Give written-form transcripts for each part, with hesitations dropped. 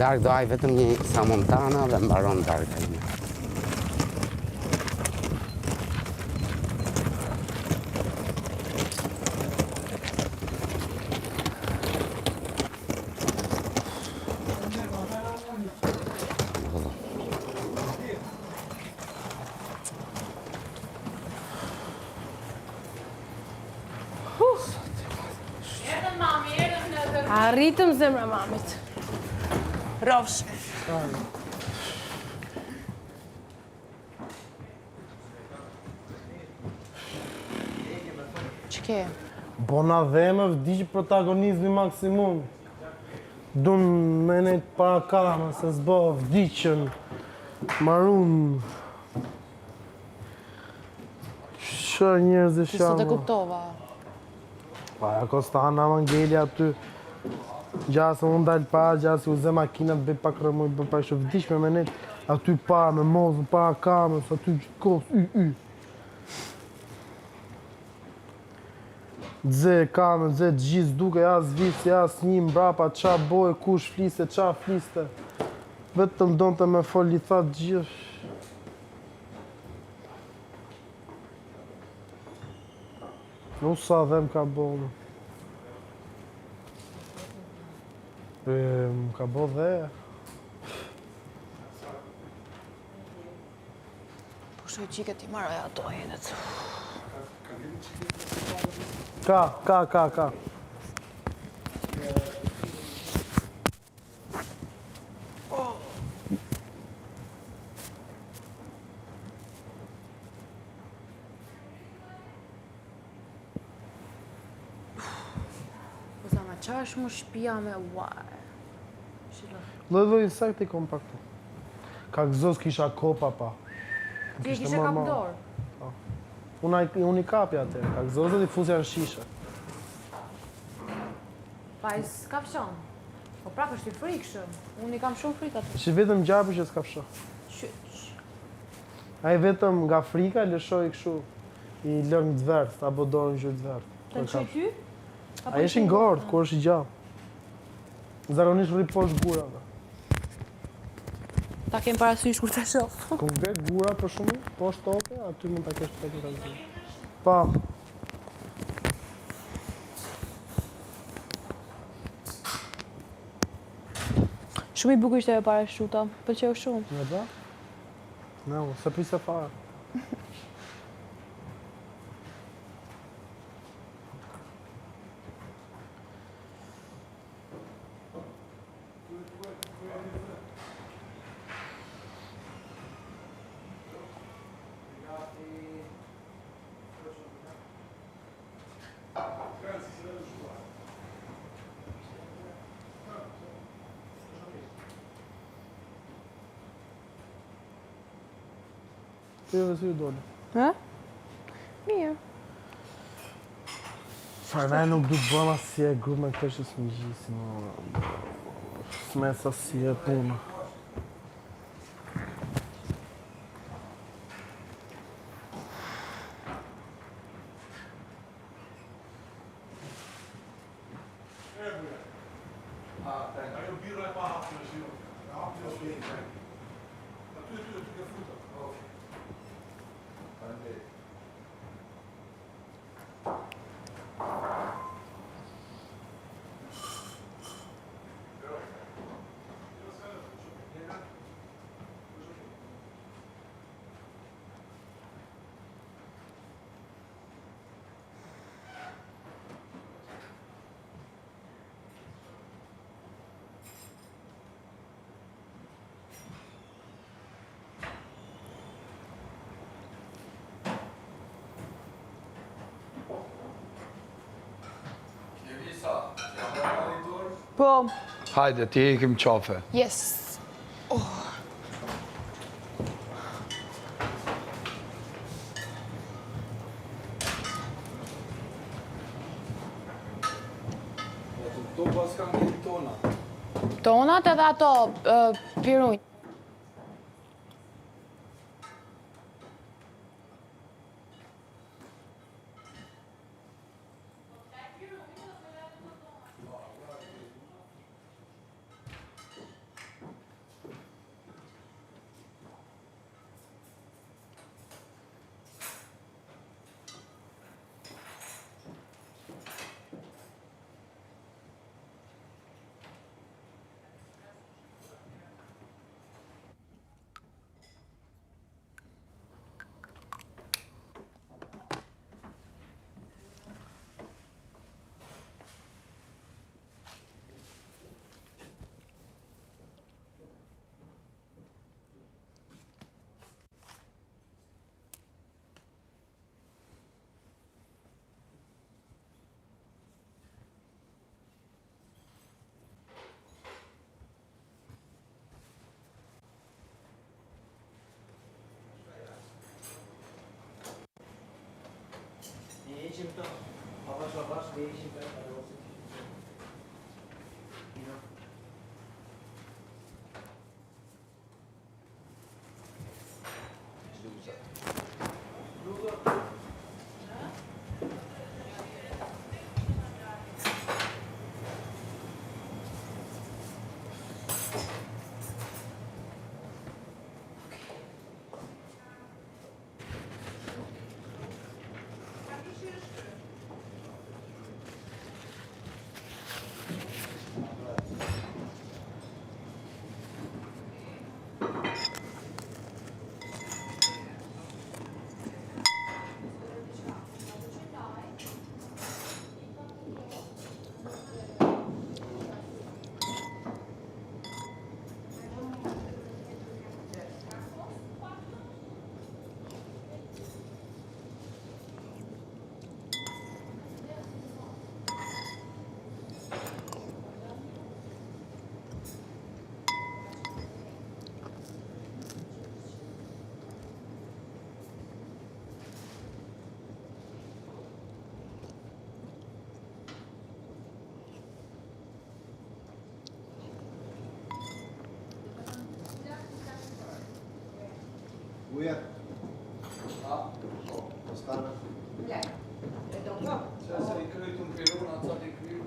Darkë do ajë vetëm një sa montana dhe mbaron darka ime. Arritëm zemra mamit. Rofsh. Që ke? Bona dheme vdiqë protagonizmi maksimum. Dun me nejt para kame, se s'bo vdiqën, marun. Shë njerëz e Ti sot e shamë. kuptova. Pa, ako s'ta hana Angeli aty. Gjasë unë dalë pa, gjasë u zë makinat, bëj pak rëmuj, bëj pak shë vdiqme me nejt. Aty pa, me mozën, para kame, aty gjithë Dze kamë, dze gjithë duke, as vici, as një mbrapa, qa bojë, kush fliste, qa fliste. Vetëm donë të me foli, thatë gjithë. Nuk sa dhe më ka bojë. Më ka bojë dhe. Po shë qike ti marrë ato jenet. Ka. Po zama, qa është më shpia me uaj? Loj insekt i kom pak të. Ka gëzos kisha kopa pa. Ti e kishe kap dorë? Unë i kapja atë, ka gëzosët i fusja në shishe. Pa i s'kapshon. Po prap është i frikshëm. Unë i kam shumë frikë atë. Që vetëm gjapi që s'kapsho. Qyq. A i vetëm nga frika lëshoj këshu. I lërë në dvertë, apo dorë në gjë dvertë. Të në qoj ty? A ishin gordë, kur është i gjallë. Zaronisht rri poshtë gurave. Ta kem parasysh kur të shoh. Kur vek gura për shumë, poshtë toke, aty mund ta kesh të të të. Pa. Shumë i bukur ishte e parashuta. Pëlqeu shumë. Në da? No, se pise fare. Ti dhe si u dole? Ha? Mirë. Farnaj nuk du të bëma si e grup me këtë që s'më gjisim. S'me sa si e puna. Po. Hajde, ti ikim qafe. Yes. To pas kam një tona. Tonat edhe ato pirunj. ishim të avash, ne ishim të parosit. Uja? Postana? Se I kryt unë pirun, atë sa t'i kryt.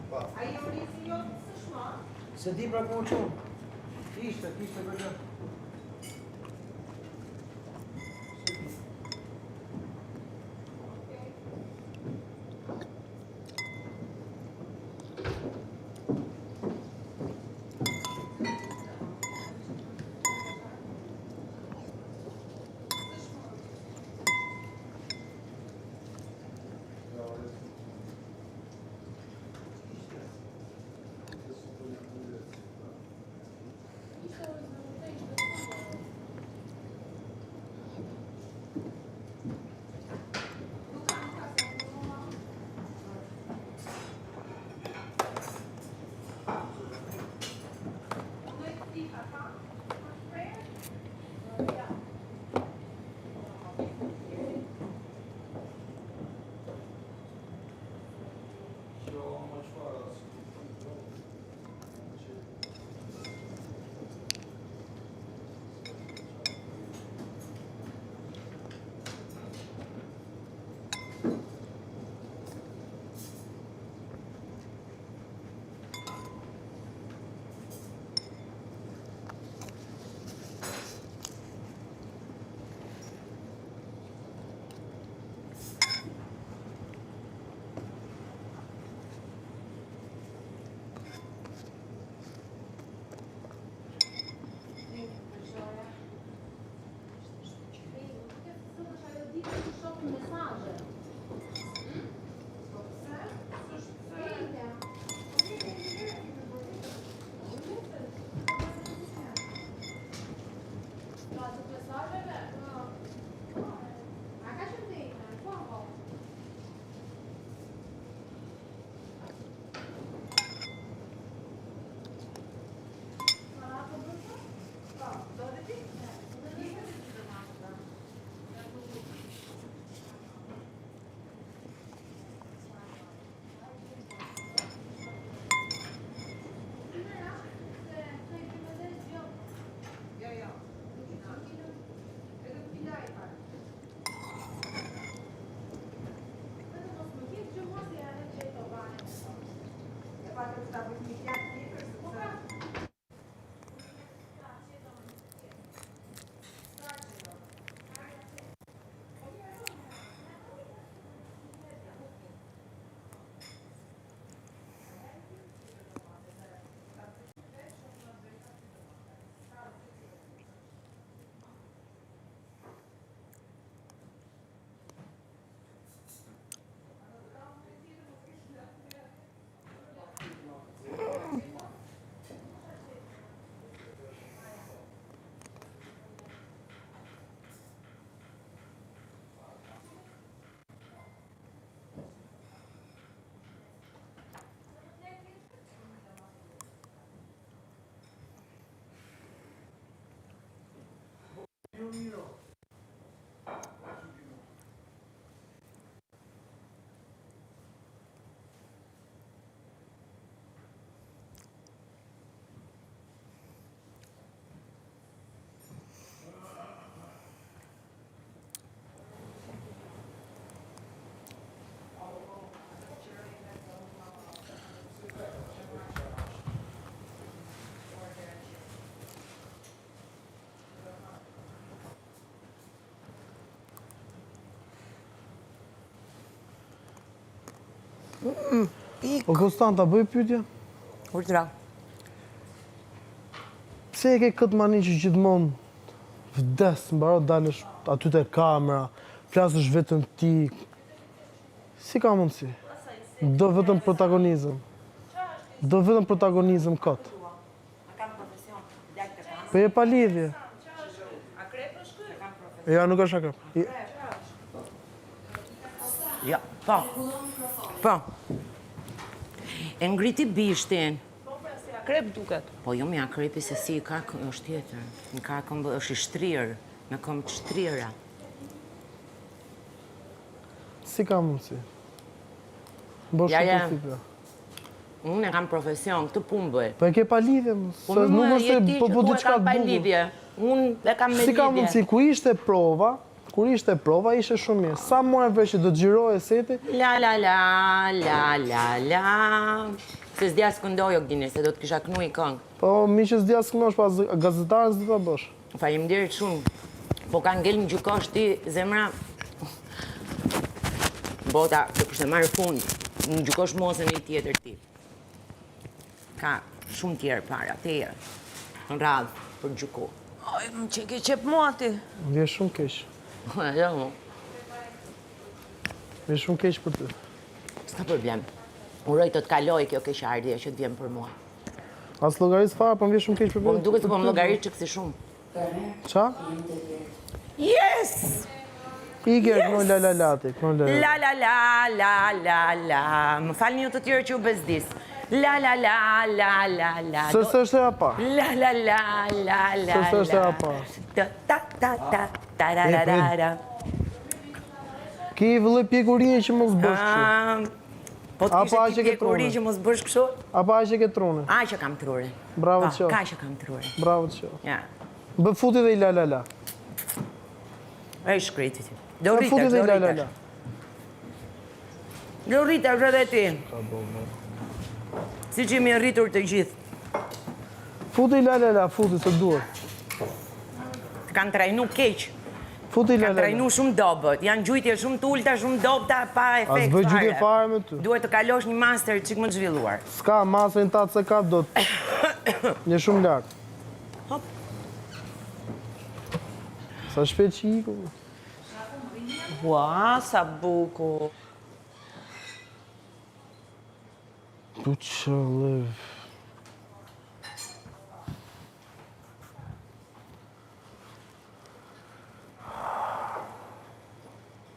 Pa. Se di pra ku qunë. Kishte për gjë. O Konstanta, bëj pyetje? Urdhra. Pse e ke këtë mani që gjithmonë vdes, mbaro dalësh aty te kamera, flasësh vetëm ti. Si ka mundsi? Do vetëm protagonizëm. Do vetëm protagonizëm kot. Po e pa lidhje. Ja, nuk është akrep. Ja, po. Po. E ngriti bishtin. Krep duket. Po jo me akrepi se si ka është tjetër. Në ka është i shtrirë, me kom të shtrira. Si ka mundsi? Bosh Ja, ja. principio. Unë e kam profesion, këtë punë bëj. Po e ke pa lidhje, Po se nuk më është jeti se po që tu e diçka kam të pa bukur. lidhje. Unë e kam me Si ka lidhje. mundsi kur ishte prova ishte shumë mirë. Sa morën vesh që do të xhiroje seti? La la la, la la la. Se s'dja s'këndoj o gjini, se do të kisha knu i këngë. Po mi që s'dja s'knosh, pa gazetarës do ta bësh. Faleminderit shumë. Po ka ngel në gjukosh ti, zemra. Bota, do kështë e marrë fund. Në gjukosh mosën e tjetër ti. Ka shumë tjerë para, tjerë. Në radhë për gjuku. Oj, më që ke qep mua ti. Vje shumë keq. Jo, mo. Vje shumë keq për ty. S'ka problem. Uroj të kaloj kjo keqardhje që të vjen për mua. As llogaris fare, po më vje shumë keq për Po më duket se po më llogarit që kësi shumë. Ça? Yes! Iker, këno la la la ti, këno la la. La la la la la la. Më falni ju të tjerë që u bezdis. La la la la la la. Se është e pa. La la la la la. Se është e pa. Ta ta ta ta ta ra ra ra ra. Ki vëllë pjekurie që mos bësh kështu. Po të Apo aq kishe e ti ke pjekuri trune? që mos bësh kështu? Apo aq e ke trune? A që kam trure. Bravo Po, të qof. ka që kam trure. Bravo të qof. Ja. Bë futi dhe i la la la. E shkriti ti. Do Bë futi rritesh, dhe do i la la rritesh. la. Do rritesh edhe ti. Si që jemi rritur të gjithë. Futi la la la, futi se duhet. Kanë trajnu keq. Futi la Kanë la trajnu la. shumë dobët. Janë gjujtje shumë t'ulta, shumë dobta, pa As efekt bëj gjytje fare me ty. Duhet të kalosh një master çik më të zhvilluar. S'ka masën ta se ka do të. Një shumë lart. Hop. Sa shpejt që iku. Ua, sa bukur. Tu që live.